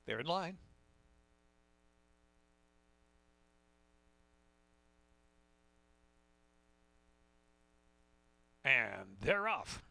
They're in line. And they're off.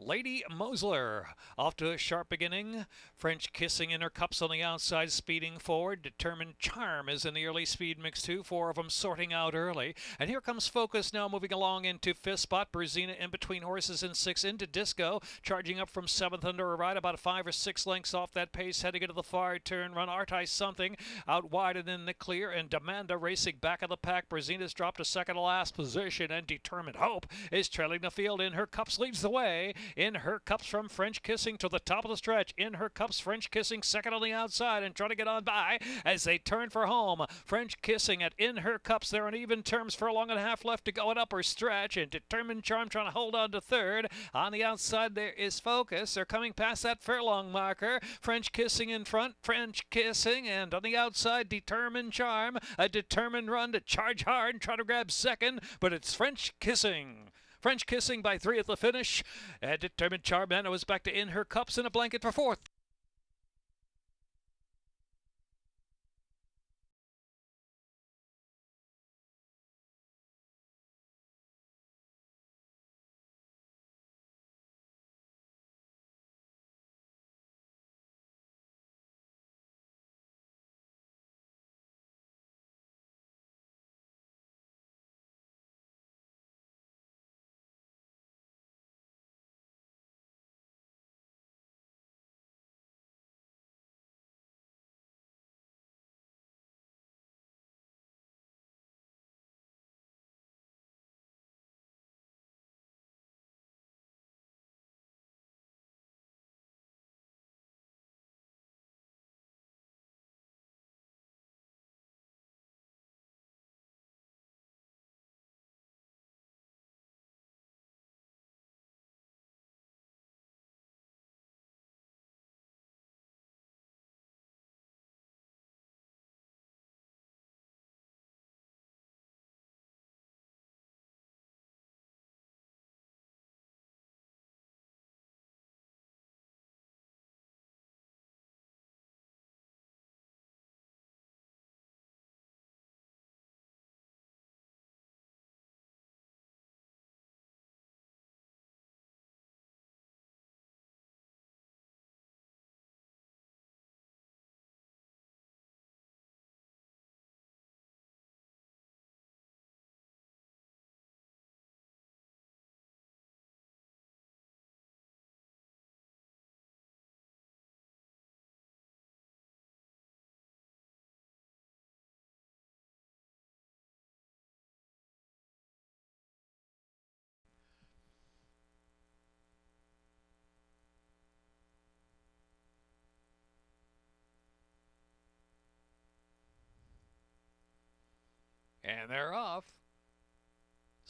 Lady Mosler, off to a sharp beginning. French Kissing in her cups on the outside, speeding forward. Determined Charm is in the early speed mix too. Four of them sorting out early. And here comes Focus now moving along into fifth spot. Brazina in between horses in six into Disco. Charging up from seventh under a ride, about 5 or 6 lengths off that pace. Heading into the far turn run. Artai Something out wide and in the clear. And Demanda racing back of the pack. Brazina's dropped to second to last position. And Determined Hope is trailing the field. In her cups leads the way. In her cups from French Kissing to the top of the stretch. In her cups, French Kissing second on the outside and trying to get on by as they turn for home. French Kissing at In Her Cups. They're on even terms for a long and a half left to go an upper stretch. And Determined Charm trying to hold on to third. On the outside there is Focus. They're coming past that furlong marker. French Kissing in front. French Kissing. And on the outside, Determined Charm. A determined run to charge hard and try to grab second. But it's French Kissing. French Kissing by 3 at the finish. Determined Charm then was back to In Her Cups in a blanket for fourth. And they're off.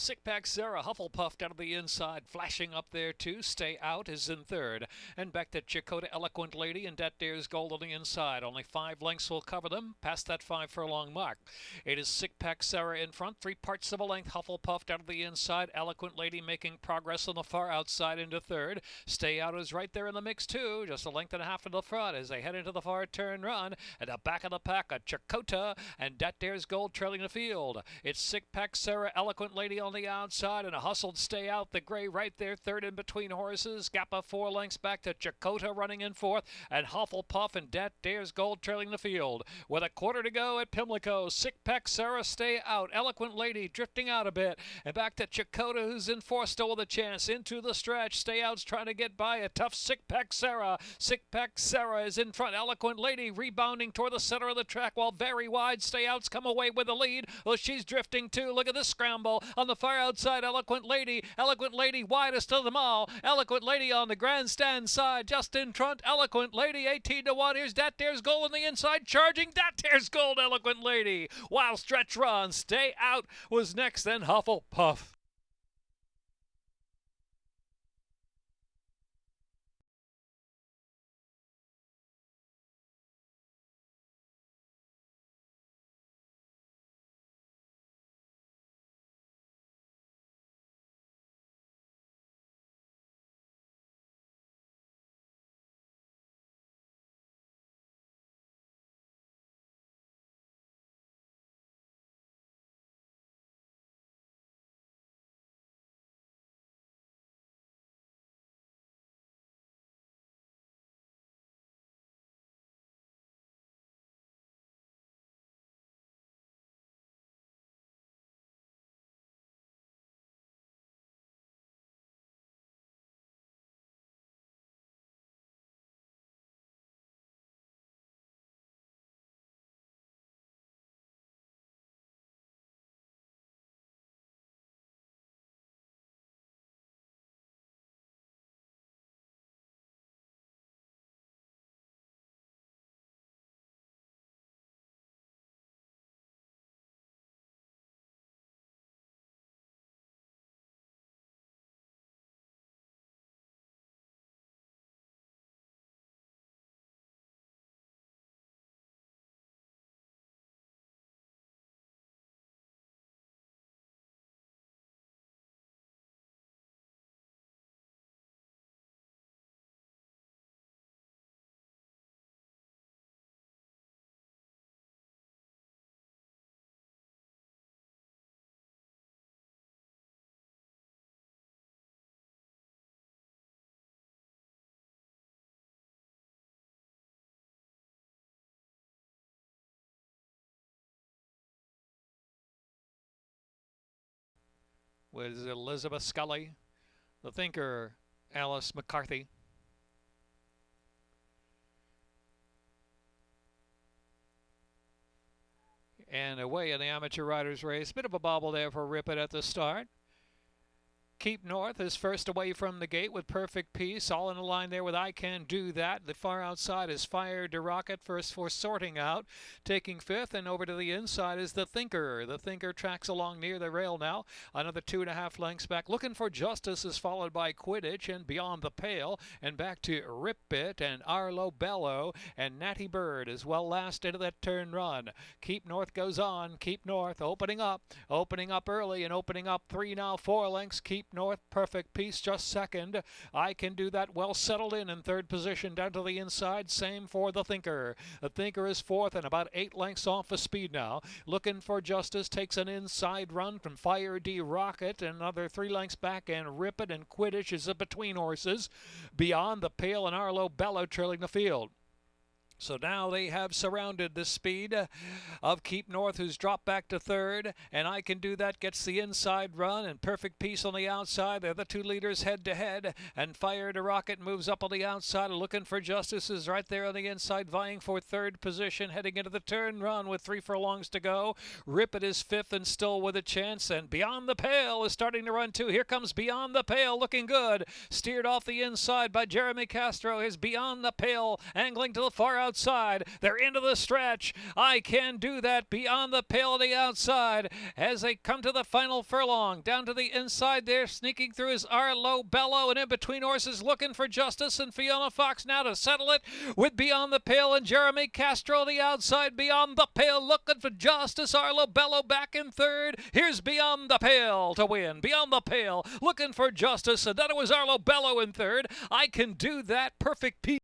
Sick Pack Sarah Hufflepuff down to the inside, flashing up there too. Stay Out is in third. And back to Chakota Eloquent Lady and Dat Dares Gold on the inside. Only 5 lengths will cover them, past that 5 furlong mark. It is Sick Pack Sarah in front, 3 parts of a length. Hufflepuff down to the inside. Eloquent Lady making progress on the far outside into third. Stay Out is right there in the mix too, just a length and a half to the front as they head into the far turn run. At the back of the pack, a Chakota and Dat Dares Gold trailing the field. It's Sick Pack Sarah Eloquent Lady on the outside and a hustled Stay Out. The gray right there, third in between horses. Gap of 4 lengths back to Chakota running in fourth, and Hufflepuff and Dat Dares Gold trailing the field. With a quarter to go at Pimlico, Sick Pack Sarah Stay Out. Eloquent Lady drifting out a bit, and back to Chakota, who's in fourth, still with a chance into the stretch. Stay Out's trying to get by a tough Sick Pack Sarah. Sick Pack Sarah is in front. Eloquent Lady rebounding toward the center of the track while very wide. Stay Out's come away with the lead. Well, she's drifting too. Look at this scramble on the far outside. Eloquent Lady widest of them all. Eloquent Lady on the grandstand side, just in front. Eloquent Lady 18-1. Here's Dat Dares Gold on the inside, charging. Dat Dares Gold. Eloquent Lady. Wild stretch run. Stay Out was next, then Hufflepuff. with Elizabeth Scully, the Thinker, Alice McCarthy. And away in the amateur riders race. Bit of a bobble there for Rip It at the start. Keep North is first away from the gate with Perfect Peace. All in a line there with I Can Do That. The far outside is Fire to Rocket, first for Sorting Out. Taking fifth, and over to the inside is the Thinker. The Thinker tracks along near the rail now. Another 2.5 lengths back. Looking for Justice is followed by Quidditch and Beyond the Pale. And back to Rip It and Arlo Bello and Natty Bird as well last into that turn run. Keep North goes on. Keep North opening up early and opening up 3 now, 4 lengths. Keep North, Perfect Peace just second. I Can Do That well settled in third position down to the inside. Same for the Thinker. The Thinker is fourth and about 8 lengths off of speed now. Looking for Justice takes an inside run from Fire D Rocket. Another 3 lengths back, and Rip It and Quidditch is between horses. Beyond the Pale and Arlo Bello trailing the field. So now they have surrounded the speed of Keep North, who's dropped back to third, and I Can Do That gets the inside run, and Perfect Peace on the outside. They're the two leaders head to head, and Fire to Rocket moves up on the outside. Looking for Justice is right there on the inside, vying for third position, heading into the turn run with 3 furlongs to go. Rip It is fifth and still with a chance, and Beyond the Pale is starting to run too. Here comes Beyond the Pale, looking good. Steered off the inside by Jeremy Castro. Here's Beyond the Pale, angling to the far outside. They're into the stretch. I Can Do That. Beyond the Pale on the outside as they come to the final furlong. Down to the inside there, sneaking through is Arlo Bello, and in between horses Looking for Justice and Fiona Fox now to settle it with Beyond the Pale and Jeremy Castro on the outside. Beyond the Pale looking for Justice. Arlo Bello back in third. Here's Beyond the Pale to win. Beyond the Pale looking for Justice, and then it was Arlo Bello in third. I Can Do That. Perfect Peace.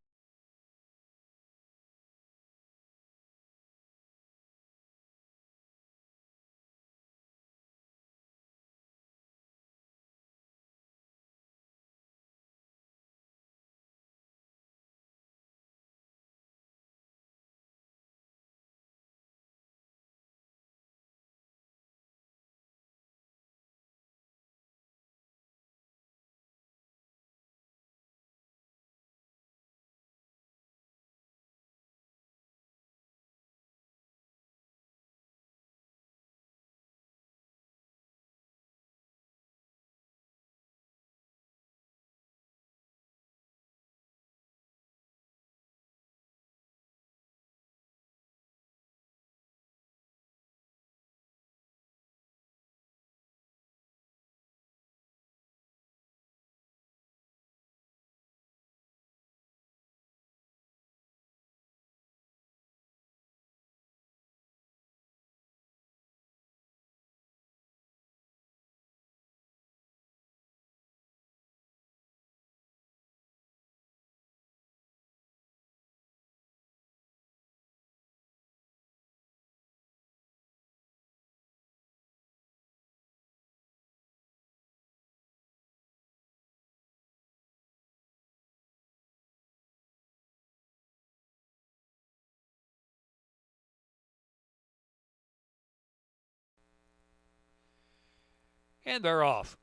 And they're off.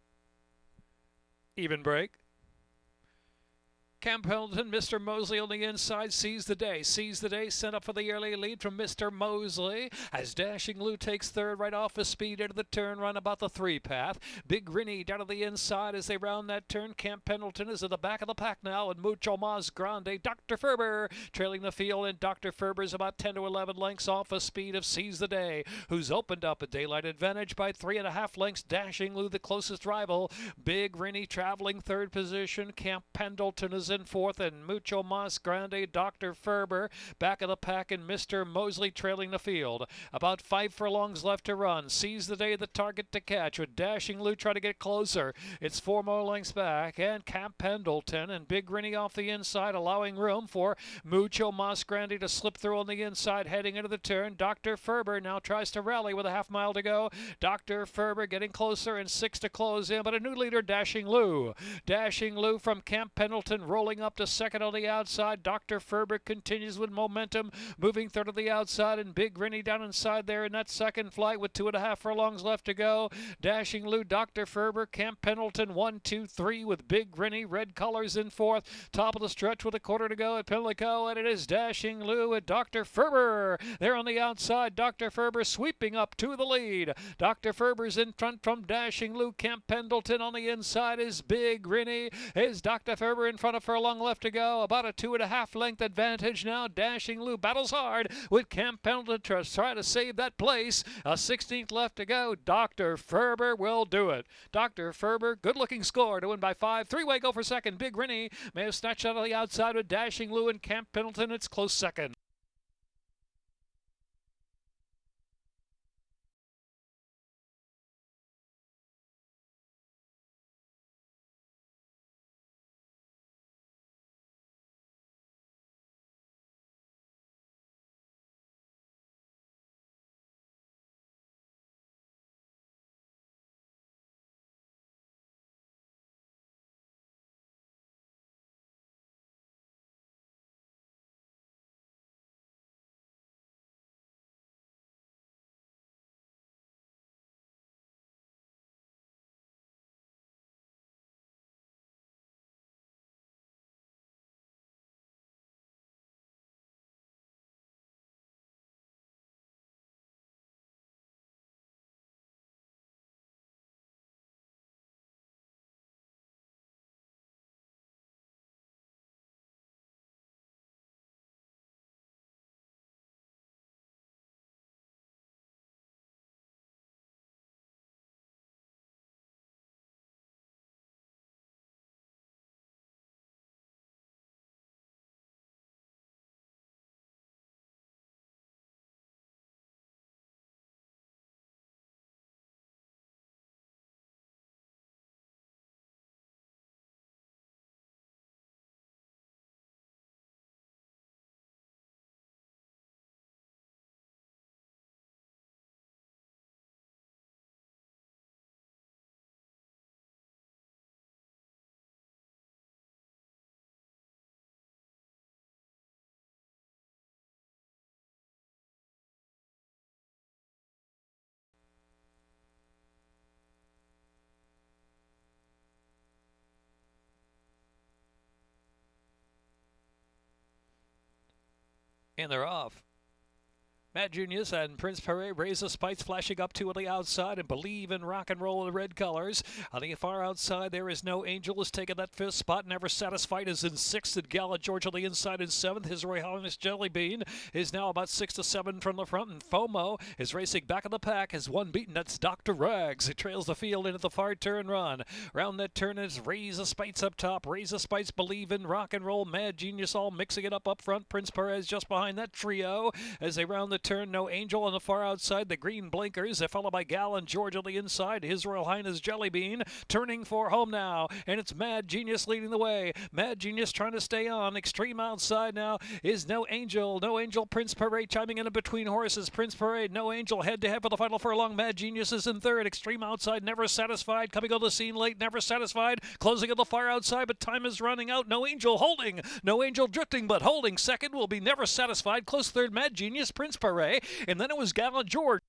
Even break. Camp Pendleton, Mr. Mosley on the inside, sees the day, sent up for the early lead from Mr. Mosley, as Dashing Lou takes third right off his speed into the turn run about the 3 path. Big Rinny down to the inside as they round that turn. Camp Pendleton is at the back of the pack now, and Mucho Mas Grande, Dr. Ferber trailing the field, and Dr. Ferber's about 10 to 11 lengths off a speed of Seize the Day, who's opened up a daylight advantage by 3.5 lengths. Dashing Lou the closest rival. Big Rinny traveling third position. Camp Pendleton is in fourth, and Mucho Mas Grande, Dr. Ferber back of the pack, and Mr. Mosley trailing the field. About 5 furlongs left to run. Seize the Day the target to catch, with Dashing Lou trying to get closer. It's 4 more lengths back, and Camp Pendleton and Big Rinny off the inside, allowing room for Mucho Mas Grande to slip through on the inside, heading into the turn. Dr. Ferber now tries to rally with a half mile to go. Dr. Ferber getting closer, and 6 to close in, but a new leader, Dashing Lou. Dashing Lou from Camp Pendleton rolls rolling up to second on the outside. Dr. Ferber continues with momentum, moving third to the outside, and Big Rennie down inside there in that second flight with 2.5 furlongs left to go. Dashing Lou, Dr. Ferber, Camp Pendleton 1, 2, 3 with Big Rennie, red colors in fourth. Top of the stretch with a quarter to go at Pimlico, and it is Dashing Lou and Dr. Ferber. There on the outside, Dr. Ferber sweeping up to the lead. Dr. Ferber's in front from Dashing Lou. Camp Pendleton on the inside is Big Rennie. Is Dr. Ferber in front of furlong left to go. About a 2.5 length advantage now. Dashing Lou battles hard with Camp Pendleton to try to save that place. A 16th left to go. Dr. Ferber will do it. Dr. Ferber, good looking score to win by 5. Three-way go for second. Big Rennie may have snatched out of the outside with Dashing Lou and Camp Pendleton. It's close second. And they're off. Matt Junius and Prince Perret raise the spikes, flashing up two on the outside, and Believe in Rock and Roll in the red colors. On the far outside, there is No Angel has taken that fifth spot. Never Satisfied is in sixth, and Gala George on the inside in seventh. His Royal Highness Jelly Bean is now about 6 to 7 from the front, and FOMO is racing back in the pack. Has one beaten. That's Dr. Rags. He trails the field into the far turn run. Round that turn is Raise the Spikes up top. Raise the Spikes, Believe in Rock and Roll, Mad Genius all mixing it up front. Prince Perez just behind that trio as they round the turn. No Angel on the far outside, the green blinkers. They're followed by Gal and George on the inside. His Royal Highness Jelly Bean turning for home now, and it's Mad Genius leading the way. Mad Genius trying to stay on. Extreme outside now is No Angel. No Angel, Prince Parade chiming in between horses. Prince Parade, No Angel head to head for the final furlong. Mad Genius is in third. Extreme outside, Never Satisfied coming on the scene late. Never Satisfied closing at the far outside, but time is running out. No Angel holding. No Angel drifting, but holding. Second will be Never Satisfied. Close third, Mad Genius, Prince Parade. And then it was Gallant George.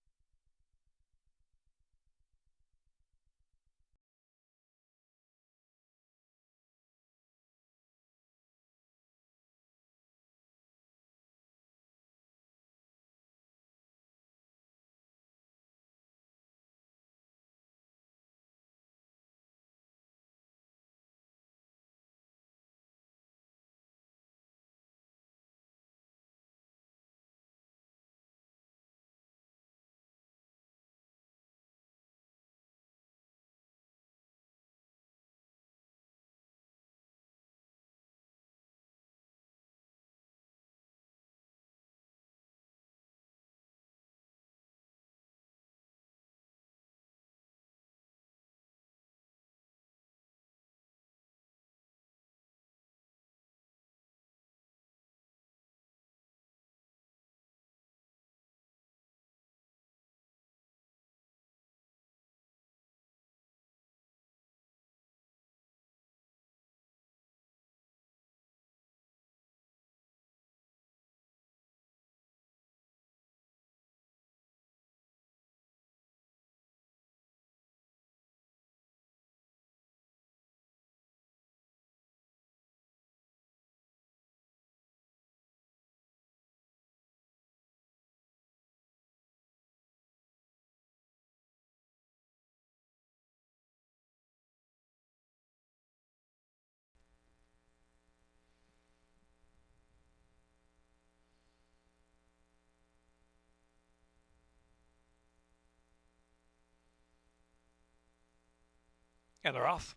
And they're off.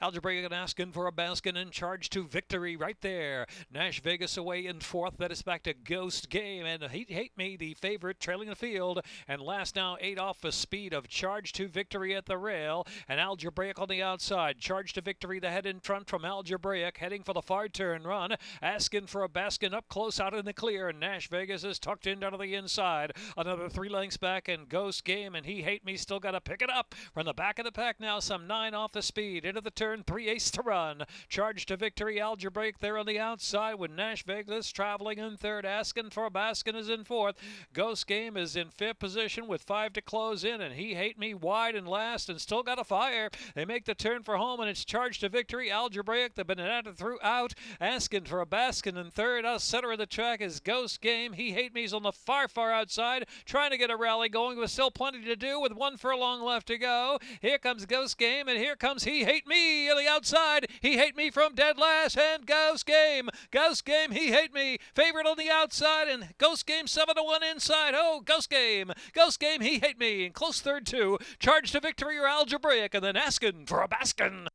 Algebraic asking for a basket and charge to victory right there. Nash Vegas away in fourth. That is back to Ghost Game. And Hate Me, the favorite, trailing the field. And last now, 8 off the speed of Charge to Victory at the rail. And Algebraic on the outside. Charge to Victory, the head in front from Algebraic. Heading for the far turn run. Asking for a basket up close out in the clear. And Nash Vegas is tucked in down to the inside. Another 3 lengths back. And Ghost Game and Hate Me still got to pick it up. From the back of the pack now, some 9 off the speed. Into the turn. 3/8 to run. Charge to Victory. Algebraic there on the outside with Nash Vegas traveling in third. Asking for a basket is in fourth. Ghost Game is in fifth position with 5 to close in, and Hate Me wide and last and still got a fire. They make the turn for home, and it's Charge to Victory. Algebraic, they've been at it throughout. Asking for a basket in third. Out center of the track is Ghost Game. Hate Me's on the far outside, trying to get a rally going with still plenty to do with 1 furlong left to go. Here comes Ghost Game, and here comes Hate Me on the outside. Hate Me from dead last, and Ghost Game. Ghost Game, Hate Me. Favorite on the outside, and Ghost Game 7-1 inside. Oh, Ghost Game. Ghost Game, Hate Me. And close third, too. Charge to Victory or Algebraic, and then asking for a baskin.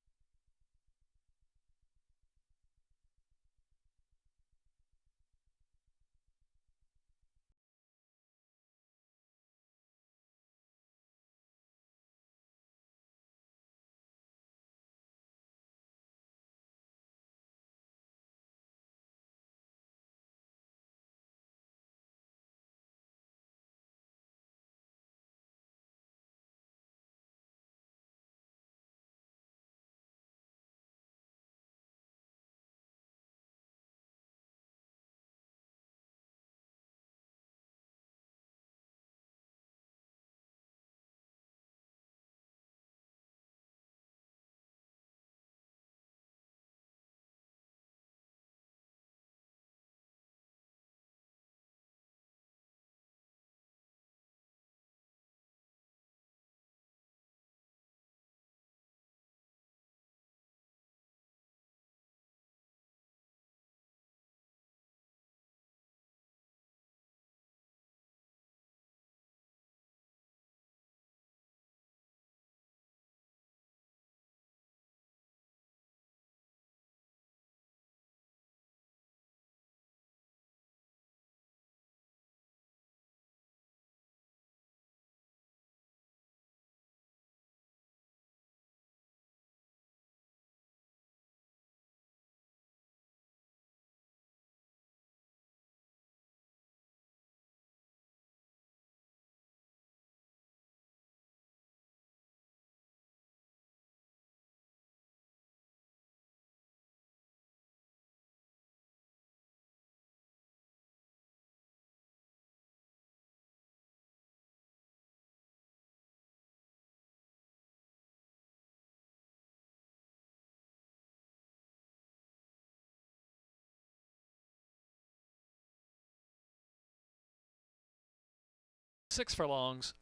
Six furlongs.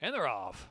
And they're off.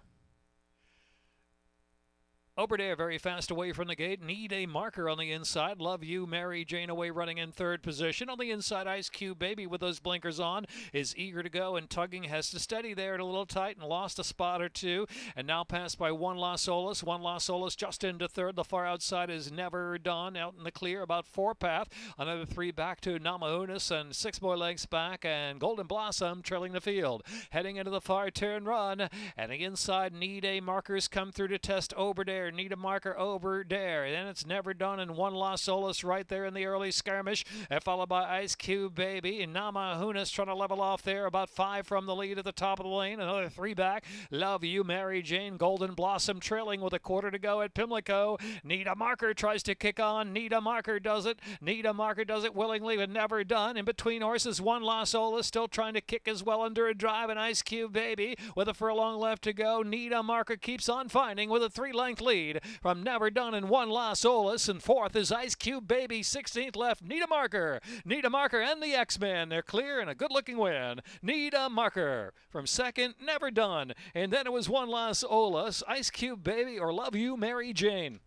Oberdare very fast away from the gate. Need a marker on the inside. Love You, Mary Jane away running in third position. On the inside, Ice Cube Baby with those blinkers on is eager to go and tugging. Has to steady there and a little tight and lost a spot or two. And now passed by One Las Olas. One Las Olas just into third. The far outside is Never Done out in the clear about 4 path. Another 3 back to Namahunas and 6 more lengths back. And Golden Blossom trailing the field. Heading into the far turn run. And the inside Need a markers come through to test Oberdare. Need a marker Oberdare. Then it's Never Done and One Las Olas right there in the early skirmish, followed by Ice Cube Baby. And Namahunas trying to level off there, about 5 from the lead at the top of the lane. Another 3 back. Love You, Mary Jane. Golden Blossom trailing with a quarter to go at Pimlico. Need a marker tries to kick on. Need a marker does it. Need a marker does it willingly, but Never Done. In between horses, One Las Olas still trying to kick as well under a drive. And Ice Cube Baby with a furlong left to go. Need a marker keeps on finding with a 3-length lead from Never Done and One Las Olas. And fourth is Ice Cube Baby. 16th left. Need a marker. Need a marker and the X-Men. They're clear and a good-looking win. Need a marker. From second, Never Done. And then it was One Las Olas, Ice Cube Baby, or Love You, Mary Jane.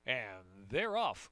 And they're off.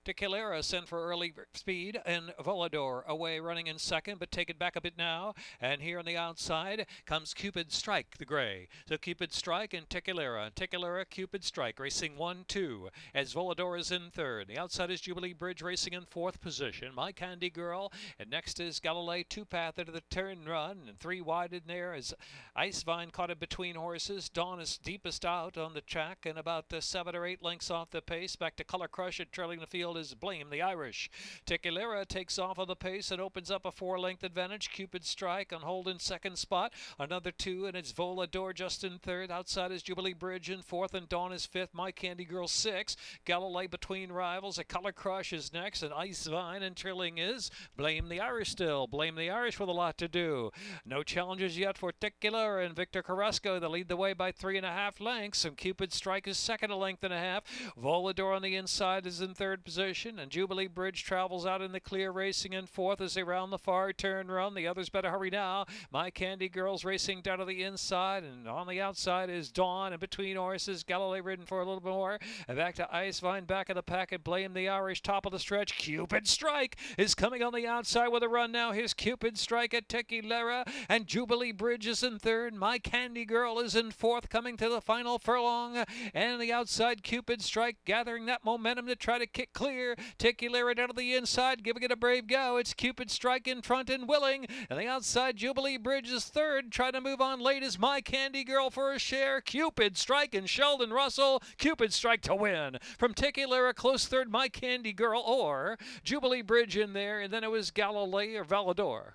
Tequilera sent for early speed, and Volador away running in second, but take it back a bit now. And here on the outside comes Cupid Strike, the gray. So Cupid Strike and Tequilera. Tequilera, Cupid Strike racing 1-2 as Volador is in third. The outside is Jubilee Bridge racing in fourth position. My Candy Girl. And next is Galilei Two-Path into the turn run. And three wide in there is Ice Vine caught in between horses. Dawn is deepest out on the track and about 7 or 8 lengths off the pace. Back to Color Crush and trailing the field is Blame the Irish. Tequilera takes off on the pace and opens up a 4-length advantage. Cupid Strike on hold in second spot. Another 2, and it's Volador just in third. Outside is Jubilee Bridge in fourth, and Dawn is fifth. My Candy Girl 6. Galilei between rivals. A Color Crush is next, and Ice Vine, and trailing is Blame the Irish still. Blame the Irish with a lot to do. No challenges yet for Tequilera and Victor Carrasco. They lead the way by 3.5 lengths, and Cupid Strike is second, 1.5 lengths. Volador on the inside is in third position, and Jubilee Bridge travels out in the clear, racing in fourth as they round the far turn run. The others better hurry now. My Candy Girl's racing down to the inside, and on the outside is Dawn, and between horses, Galilei ridden for a little more. And back to Ice Vine, back of the pack, and Blame the Irish, top of the stretch. Cupid Strike is coming on the outside with a run now. Here's Cupid Strike at Tequilera, and Jubilee Bridge is in third. My Candy Girl is in fourth, coming to the final furlong. And the outside, Cupid Strike gathering that momentum to try to kick clear. Tequilera down to the inside, giving it a brave go. It's Cupid Strike in front and willing. And the outside, Jubilee Bridge is third. Trying to move on late is My Candy Girl for a share. Cupid Strike and Sheldon Russell. Cupid Strike to win. From Tequilera, close third, My Candy Girl or Jubilee Bridge in there. And then it was Galilei or Volador.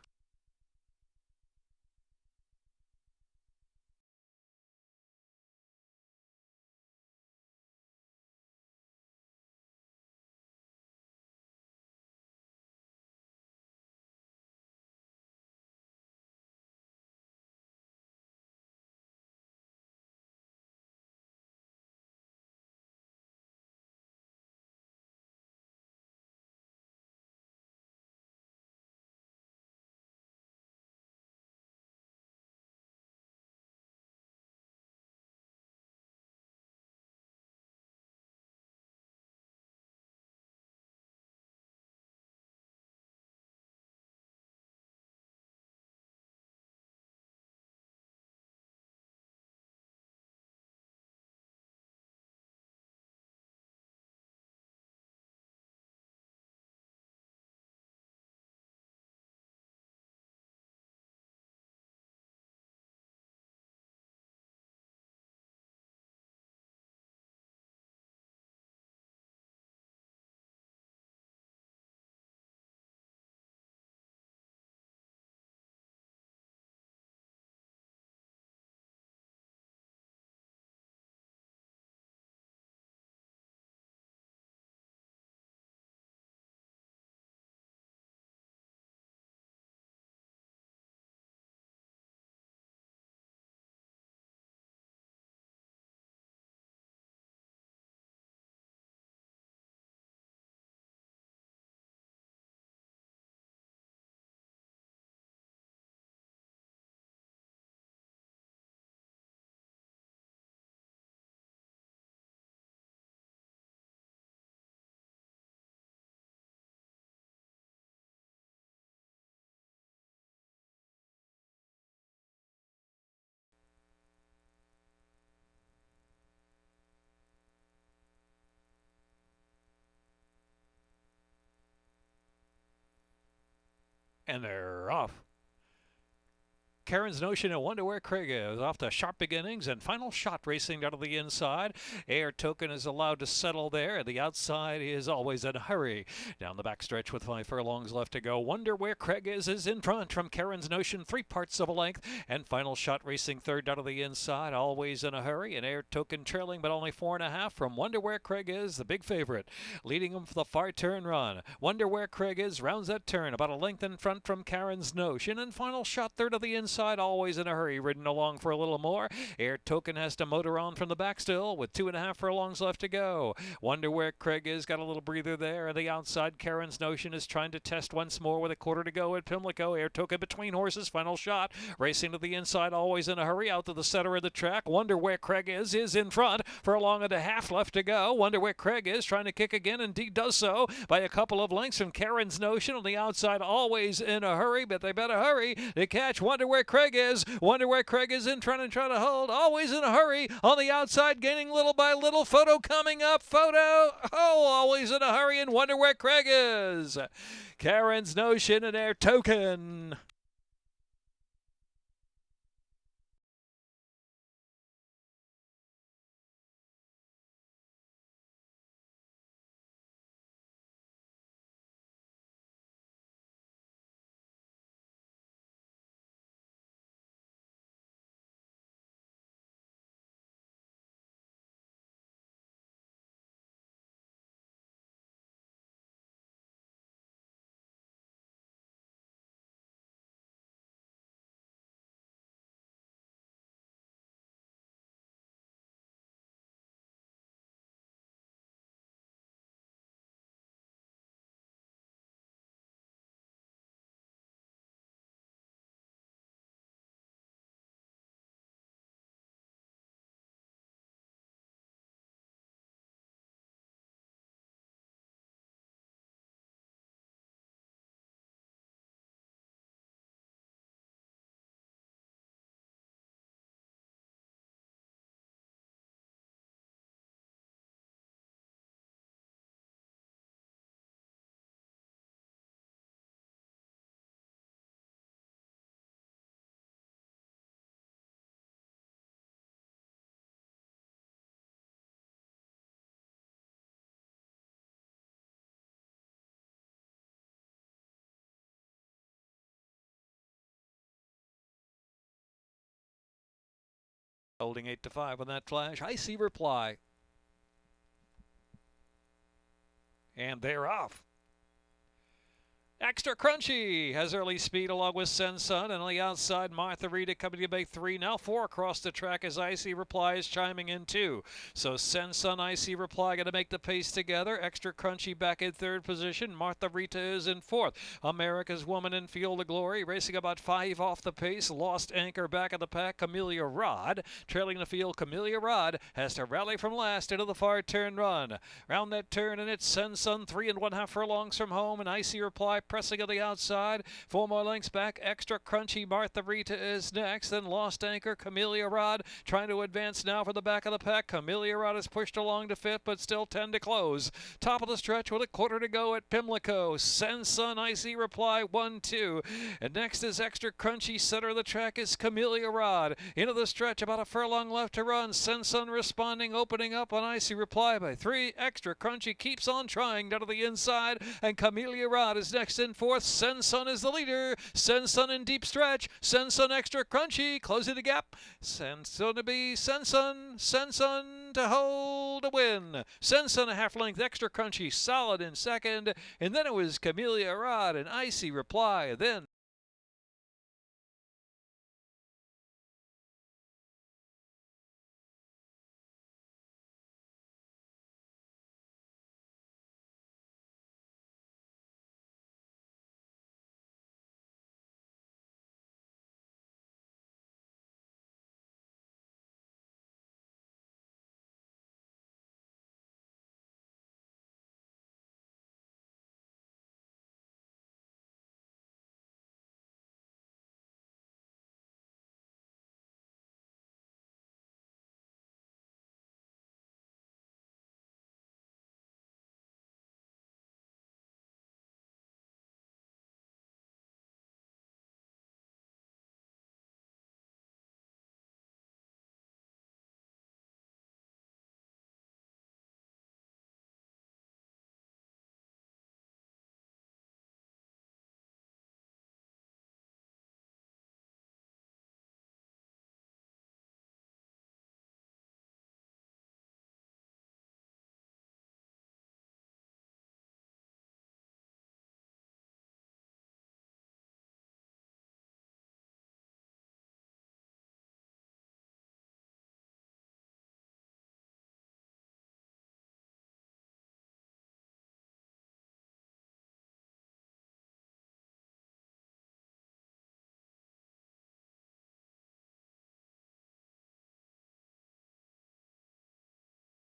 And they're off. Karen's Notion and Wonder Where Craig is off to sharp beginnings and final shot racing down to the inside. Air Token is allowed to settle there. The outside is always in a hurry. Down the backstretch with 5 furlongs left to go. Wonder Where Craig is in front from Karen's Notion, 3/4 of a length. And final shot racing third down to the inside, always in a hurry. And Air Token trailing, but only 4.5 from Wonder Where Craig is, the big favorite. Leading him for the far turn run. Wonder Where Craig is rounds that turn, about a length in front from Karen's Notion. And final shot third of the inside. inside, always in a hurry, ridden along for a little more. Air Token has to motor on from the back still with 2.5 furlongs left to go. Wonder Where Craig Is, got a little breather there. On the outside, Karen's Notion is trying to test once more with a quarter to go at Pimlico. Air Token between horses, final shot. Racing to the inside, always in a hurry, out to the center of the track. Wonder Where Craig Is in front. Furlong and a half left to go. Wonder Where Craig Is trying to kick again, indeed does so by a couple of lengths from Karen's Notion. On the outside, always in a hurry, but they better hurry to catch Wonder Where Craig Is. Wonder Where Craig Is in front and trying to hold, always in a hurry. On the outside, gaining little by little. Photo coming up. Photo, oh, always in a hurry, and Wonder Where Craig Is. Karen's Notion and Air Token. Holding 8-5 on that flash. Icy Reply. And they're off. Extra Crunchy has early speed along with Sen Son, and on the outside, Martha Rita coming to make 3. Now 4 across the track as Icy Reply is chiming in 2. So Sen Son, Icy Reply going to make the pace together. Extra Crunchy back in 3rd position. Martha Rita is in 4th. America's Woman in Field of Glory racing about 5 off the pace. Lost Anchor back of the pack. Camellia Rod trailing the field. Camellia Rod has to rally from last into the far turn run. Round that turn, and it's Sen Son 3.5 furlongs from home, and Icy Reply pressing on the outside. 4 more lengths back. Extra Crunchy Martha Rita is next. Then Lost Anchor, Camellia Rod trying to advance now for the back of the pack. Camellia Rod is pushed along to 5th, but still 10 to close. Top of the stretch with a quarter to go at Pimlico. Sen Son, Icy Reply 1-2. And next is Extra Crunchy. Center of the track is Camellia Rod. Into the stretch, about a furlong left to run. Sen Son responding, opening up on Icy Reply by 3. Extra Crunchy keeps on trying down to the inside, and Camellia Rod is next in 4th. Sen Son is the leader. Sen Son in deep stretch. Sen Son Extra Crunchy closing the gap. Sen Son to be Sen Son. Sen Son to hold a win. Sen Son a half length. Extra Crunchy solid in 2nd. And then it was Camellia Rod and Icy Reply. Then